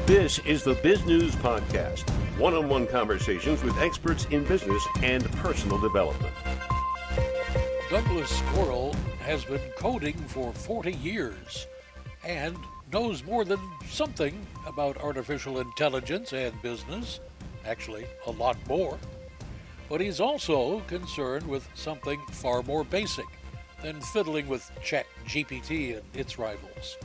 This is the Biz News Podcast, one-on-one conversations with experts in business and personal development. Douglas Squirrel has been coding for 40 years and knows more than something about artificial intelligence and business, actually a lot more. But he's also concerned with something far more basic than fiddling with ChatGPT and its rivals.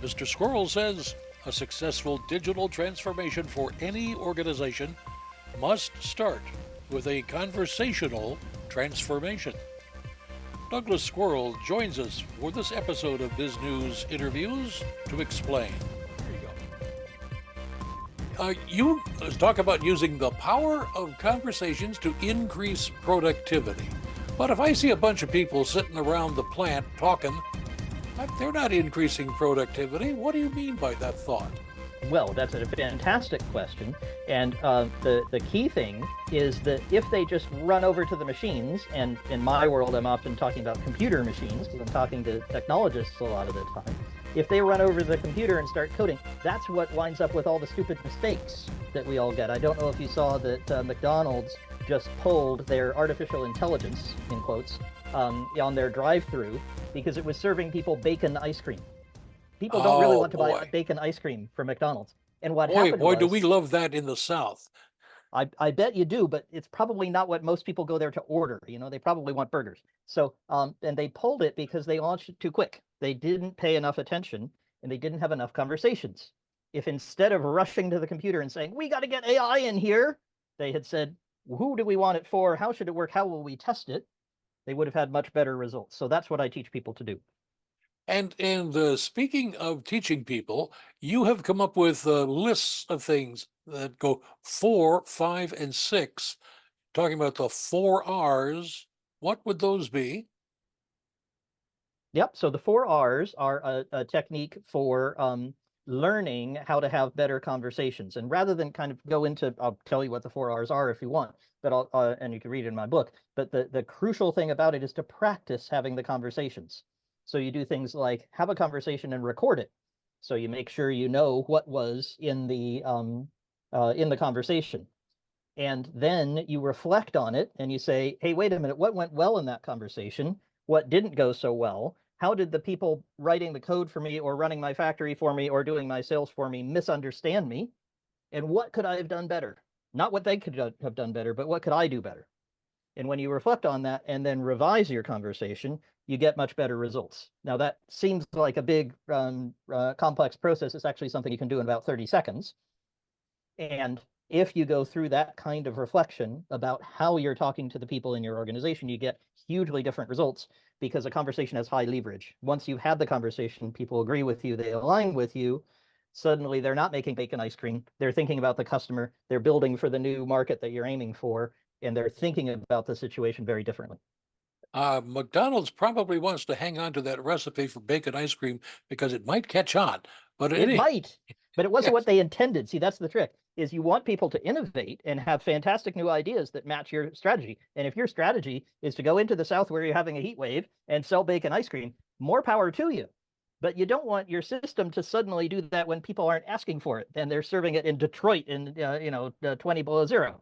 Mr. Squirrel says a successful digital transformation for any organization must start with a conversational transformation. Douglas Squirrel joins us for this episode of Bizgnus Interviews to explain. Here you go. You talk about using the power of conversations to increase productivity. But if I see a bunch of people sitting around the plant talking, they're not increasing productivity. What do you mean by that thought? Well, that's a fantastic question. And the key thing is that if they just run over to the machines, and in my world, I'm often talking about computer machines because I'm talking to technologists a lot of the time. If they run over the computer and start coding, that's what winds up with all the stupid mistakes that we all get. I don't know if you saw that McDonald's just pulled their artificial intelligence, in quotes, on their drive-through because it was serving people bacon ice cream. People don't really want to buy bacon ice cream from McDonald's. And what happened was, do we love that in the South. I bet you do, but it's probably not what most people go there to order. You know, they probably want burgers. So, and they pulled it because they launched it too quick. They didn't pay enough attention and they didn't have enough conversations. If instead of rushing to the computer and saying, we got to get AI in here, they had said, who do we want it for? How should it work? How will we test it? They would have had much better results. So that's what I teach people to do. And speaking of teaching people, you have come up with lists of things that go 4, 5, and 6, talking about the 4 R's. What would those be? Yep. So the 4 R's are a technique for learning how to have better conversations. And rather than kind of go into, I'll tell you what the 4 R's are if you want, but and you can read it in my book. But the crucial thing about it is to practice having the conversations. So you do things like have a conversation and record it. So you make sure you know what was in the conversation. And then you reflect on it and you say, hey, wait a minute, what went well in that conversation? What didn't go so well? How did the people writing the code for me or running my factory for me or doing my sales for me misunderstand me? And what could I have done better? Not what they could have done better, but what could I do better? And when you reflect on that and then revise your conversation, you get much better results. Now, that seems like a big, complex process. It's actually something you can do in about 30 seconds. And if you go through that kind of reflection about how you're talking to the people in your organization, you get hugely different results because a conversation has high leverage. Once you've had the conversation, people agree with you, they align with you, suddenly they're not making bacon ice cream. They're thinking about the customer, they're building for the new market that you're aiming for, and they're thinking about the situation very differently. McDonald's probably wants to hang on to that recipe for bacon ice cream because it might catch on. But it might, but it wasn't Yes. what they intended. See, that's the trick, is you want people to innovate and have fantastic new ideas that match your strategy. And if your strategy is to go into the South where you're having a heat wave and sell bacon ice cream, more power to you. But you don't want your system to suddenly do that when people aren't asking for it and they're serving it in Detroit in 20 below zero.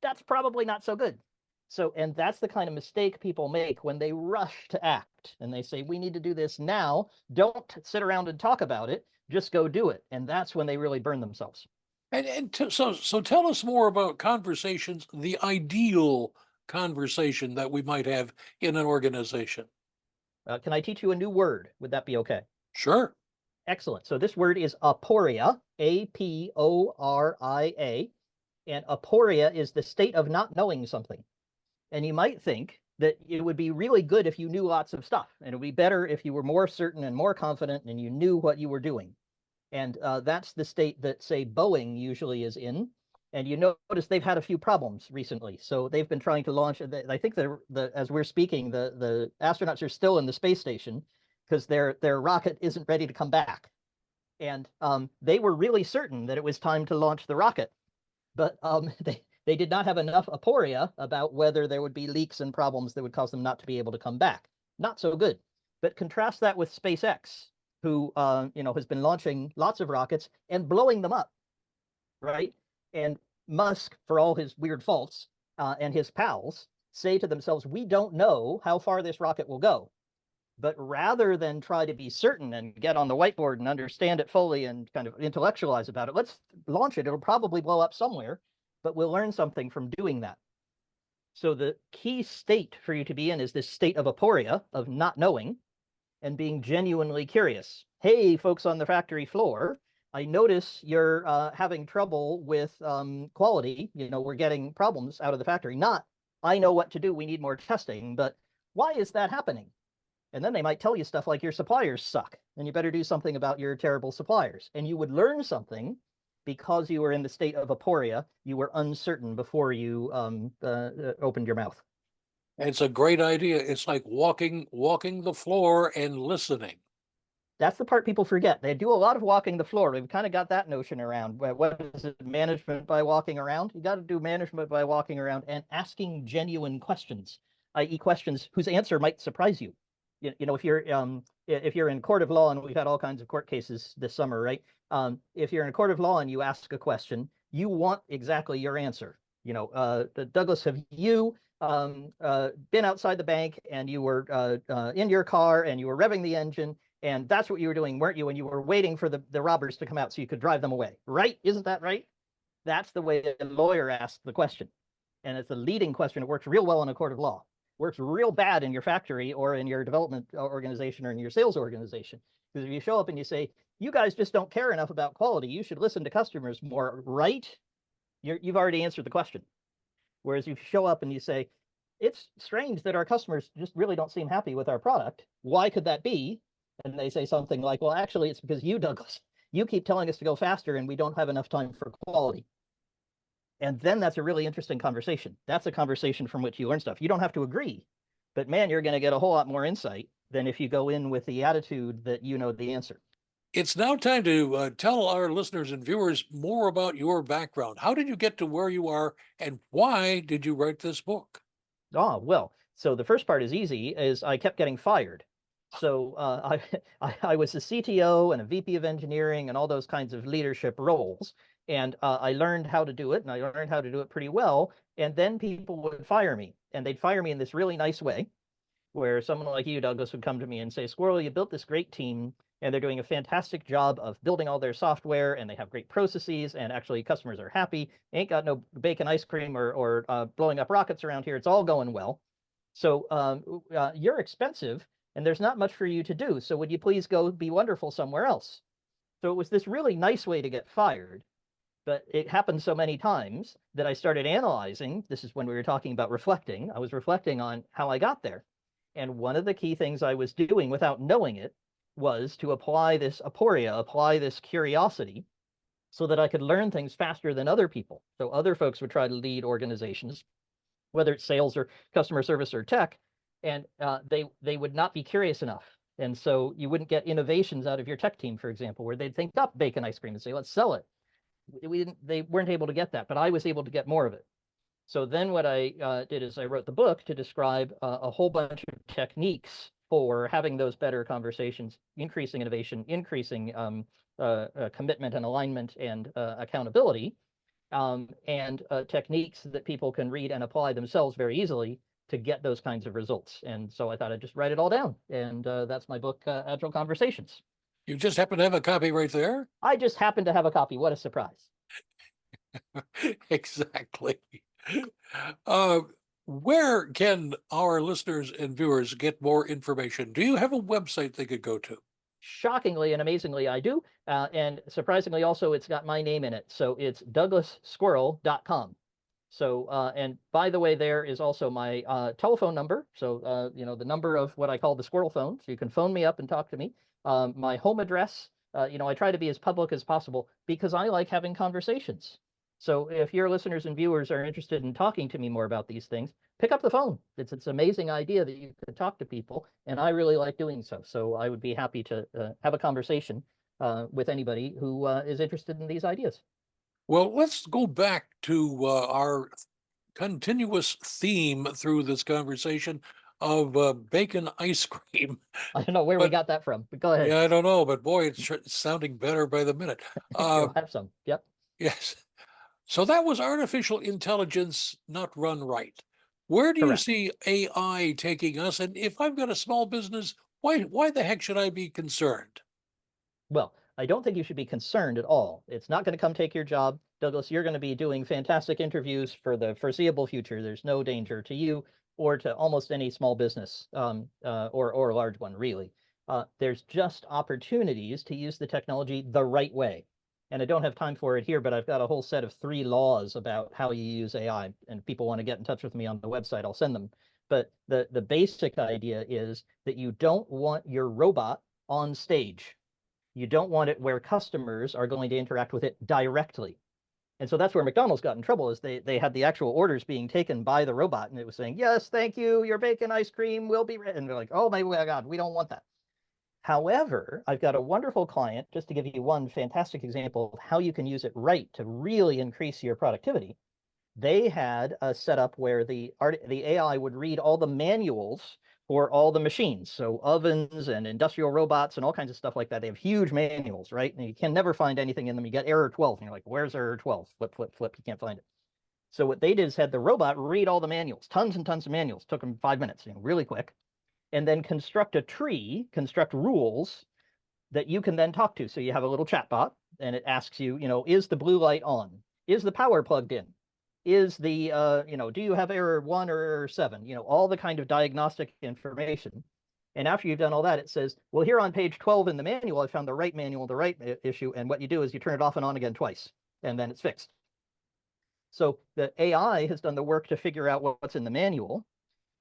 That's probably not so good. So, and that's the kind of mistake people make when they rush to act and they say, we need to do this now. Don't sit around and talk about it. Just go do it. And that's when they really burn themselves. So tell us more about conversations, the ideal conversation that we might have in an organization. Can I teach you a new word? Would that be okay? Sure. Excellent. So this word is aporia, A-P-O-R-I-A. And aporia is the state of not knowing something. And you might think that it would be really good if you knew lots of stuff, and it would be better if you were more certain and more confident and you knew what you were doing. And that's the state that, say, Boeing usually is in. And you notice they've had a few problems recently. So they've been trying to launch, I think as we're speaking, the astronauts are still in the space station because their rocket isn't ready to come back. And they were really certain that it was time to launch the rocket. But they did not have enough aporia about whether there would be leaks and problems that would cause them not to be able to come back. Not so good. But contrast that with SpaceX. who has been launching lots of rockets and blowing them up, right? And Musk, for all his weird faults, and his pals say to themselves, we don't know how far this rocket will go. But rather than try to be certain and get on the whiteboard and understand it fully and kind of intellectualize about it, let's launch it. It'll probably blow up somewhere, but we'll learn something from doing that. So the key state for you to be in is this state of aporia, of not knowing, and being genuinely curious. Hey, folks on the factory floor, I notice you're having trouble with quality. We're getting problems out of the factory. Not, I know what to do, we need more testing, but why is that happening? And then they might tell you stuff like your suppliers suck, and you better do something about your terrible suppliers. And you would learn something because you were in the state of aporia. You were uncertain before you opened your mouth. It's a great idea. It's like walking the floor and listening. That's the part people forget. They do a lot of walking the floor. We've kind of got that notion around. What is it? Management by walking around? You got to do management by walking around and asking genuine questions, i.e., questions whose answer might surprise you. If you're in court of law, and we've had all kinds of court cases this summer, right? If you're in a court of law and you ask a question, you want exactly your answer. Douglas, have you been outside the bank and you were in your car and you were revving the engine, and that's what you were doing, weren't you? And you were waiting for the robbers to come out so you could drive them away, right? Isn't that right? That's the way a lawyer asks the question. And it's a leading question. It works real well in a court of law. Works real bad in your factory or in your development organization or in your sales organization. Because if you show up and you say, you guys just don't care enough about quality, you should listen to customers more, right? You've already answered the question. Whereas you show up and you say, it's strange that our customers just really don't seem happy with our product. Why could that be? And they say something like, well, actually, it's because you, Douglas, you keep telling us to go faster and we don't have enough time for quality. And then that's a really interesting conversation. That's a conversation from which you learn stuff. You don't have to agree, but man, you're going to get a whole lot more insight than if you go in with the attitude that you know the answer. It's now time to tell our listeners and viewers more about your background. How did you get to where you are, and why did you write this book? Well, so the first part is easy, is I kept getting fired. So I was a CTO and a VP of engineering and all those kinds of leadership roles. And I learned how to do it, and I learned how to do it pretty well. And then people would fire me, and they'd fire me in this really nice way, where someone like you, Douglas, would come to me and say, Squirrel, you built this great team, and they're doing a fantastic job of building all their software, and they have great processes, and actually customers are happy. They ain't got no bacon ice cream or blowing up rockets around here. It's all going well. So you're expensive, and there's not much for you to do. So would you please go be wonderful somewhere else? So it was this really nice way to get fired. But it happened so many times that I started analyzing. This is when we were talking about reflecting. I was reflecting on how I got there. And one of the key things I was doing without knowing it was to apply this aporia, apply this curiosity, so that I could learn things faster than other people. So other folks would try to lead organizations, whether it's sales or customer service or tech, and they would not be curious enough. And so you wouldn't get innovations out of your tech team, for example, where they'd think up bacon ice cream and say, let's sell it. They weren't able to get that, but I was able to get more of it. So then what I did is I wrote the book to describe a whole bunch of techniques for having those better conversations, increasing innovation, increasing commitment and alignment and accountability, and techniques that people can read and apply themselves very easily to get those kinds of results. And so I thought I'd just write it all down. And that's my book, Agile Conversations. You just happen to have a copy right there? I just happen to have a copy. What a surprise. Exactly. Where can our listeners and viewers get more information? Do you have a website they could go to? Shockingly and amazingly, I do. And surprisingly, also, it's got my name in it. So it's douglassquirrel.com. So, and by the way, there is also my telephone number. So, the number of what I call the squirrel phone. So you can phone me up and talk to me. My home address, I try to be as public as possible because I like having conversations. So if your listeners and viewers are interested in talking to me more about these things, pick up the phone. It's an amazing idea that you can talk to people, and I really like doing so. So I would be happy to have a conversation with anybody who is interested in these ideas. Well, let's go back to our continuous theme through this conversation of bacon ice cream. I don't know where we But got that from, but go ahead. yeah, I don't know, but boy, it's sounding better by the minute. You'll have some. Yep. Yes. So that was artificial intelligence not run right. Where do you Correct. see AI taking us? And if I've got a small business, why the heck should I be concerned? Well, I don't think you should be concerned at all. It's not going to come take your job. Douglas, you're going to be doing fantastic interviews for the foreseeable future. There's no danger to you or to almost any small business or a large one, really. There's just opportunities to use the technology the right way. And I don't have time for it here, but I've got a whole set of 3 laws about how you use AI. And if people want to get in touch with me on the website, I'll send them. But the basic idea is that you don't want your robot on stage. You don't want it where customers are going to interact with it directly. And so that's where McDonald's got in trouble, is they had the actual orders being taken by the robot, and it was saying, yes, thank you, your bacon ice cream will be ready. And they're like, oh my God, we don't want that. However, I've got a wonderful client, just to give you one fantastic example of how you can use it right to really increase your productivity. They had a setup where the AI would read all the manuals for all the machines. So ovens and industrial robots and all kinds of stuff like that. They have huge manuals, right? And you can never find anything in them. You get error 12 and you're like, where's error 12? Flip, flip, flip. You can't find it. So what they did is had the robot read all the manuals, tons and tons of manuals. Took them 5 minutes, really quick. And then construct a tree, construct rules that you can then talk to. So you have a little chat bot and it asks you, is the blue light on? Is the power plugged in? Is the, do you have error 1 or error 7? All the kind of diagnostic information. And after you've done all that, it says, well, here on page 12 in the manual, I found the right manual, the right issue. And what you do is you turn it off and on again twice, and then it's fixed. So the AI has done the work to figure out what's in the manual,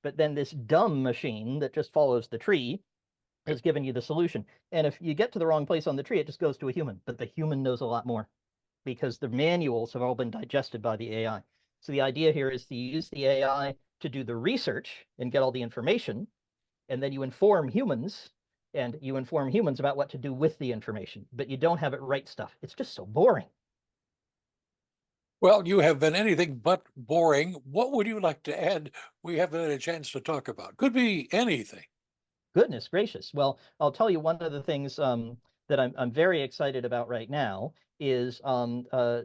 but then this dumb machine that just follows the tree has given you the solution. And if you get to the wrong place on the tree, it just goes to a human, but the human knows a lot more because the manuals have all been digested by the AI. So the idea here is to use the AI to do the research and get all the information, and then you inform humans, and you inform humans about what to do with the information, but you don't have it write stuff. It's just so boring. Well, you have been anything but boring. What would you like to add? We haven't had a chance to talk about. Could be anything. Goodness gracious. Well, I'll tell you one of the things that I'm very excited about right now is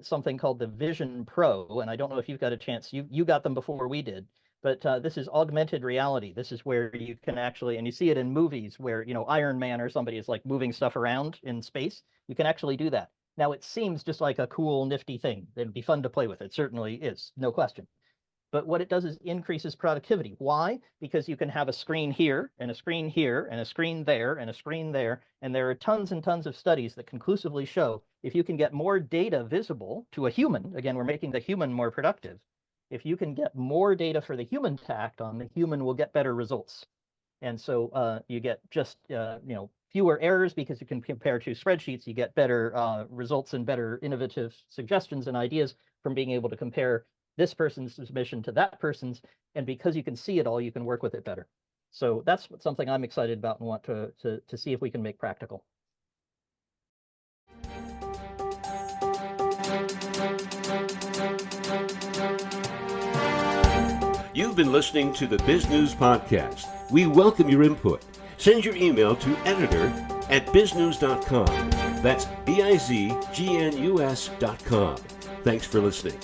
something called the Vision Pro. And I don't know if you've got a chance. You got them before we did. But this is augmented reality. This is where you can actually, and you see it in movies where, Iron Man or somebody is like moving stuff around in space. You can actually do that. Now, it seems just like a cool, nifty thing. It'd be fun to play with. It certainly is, no question. But what it does is increases productivity. Why? Because you can have a screen here, and a screen here, and a screen there, and a screen there. And there are tons and tons of studies that conclusively show if you can get more data visible to a human, again, we're making the human more productive. If you can get more data for the human to act on, the human will get better results. And so you get just, fewer errors because you can compare 2 spreadsheets. You get better results and better innovative suggestions and ideas from being able to compare this person's submission to that person's. And because you can see it all, you can work with it better. So that's something I'm excited about and want to see if we can make practical. You've been listening to the Biz News Podcast. We welcome your input. Send your email to editor@biznews.com. That's BIZGNUS.com. Thanks for listening.